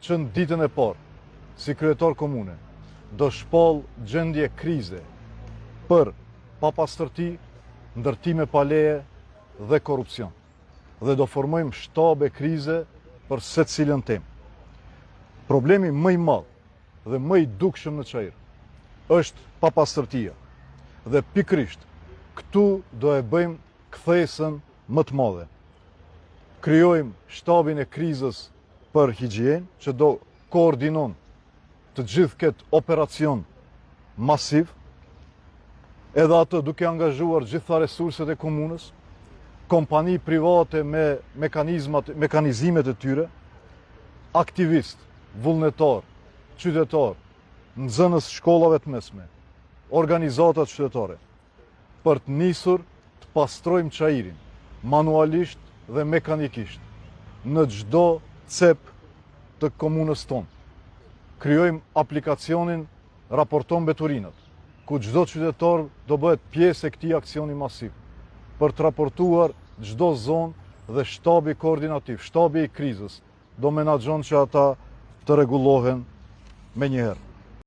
që në ditën e parë, si kryetar komune, do shpall gjendje krize për papastërti, ndërtime pa leje dhe korrupsion. Dhe do formojmë shtabe krize për secilën temë. Problemi më i madh dhe më i dukshëm në Çajër është papastërtia. Dhe pikrisht këtu do e bëjmë kthesën më të madhe. Krijojmë shtabin e krizës për higienë, që do koordinon të gjithë këtë operacion masiv, edhe atë duke angazhuar gjitha resurset e komunës, kompani private me mekanizimet e tyre, aktivist, vullnetar, qytetar, nxënës shkollave të mesme, organizatat qytetare, për të nisur të pastrojmë Çajirin, manualisht dhe mekanikisht, në çdo cep të komunës tonë. Krijojmë aplikacionin Raporton Beturinat, ku çdo qytetar do bëhet pjesë e këtij aksioni masiv, për të raportuar çdo zonë dhe shtabi koordinativ, shtabi i krizës, do menaxhon që ata të rregullohen menjëherë.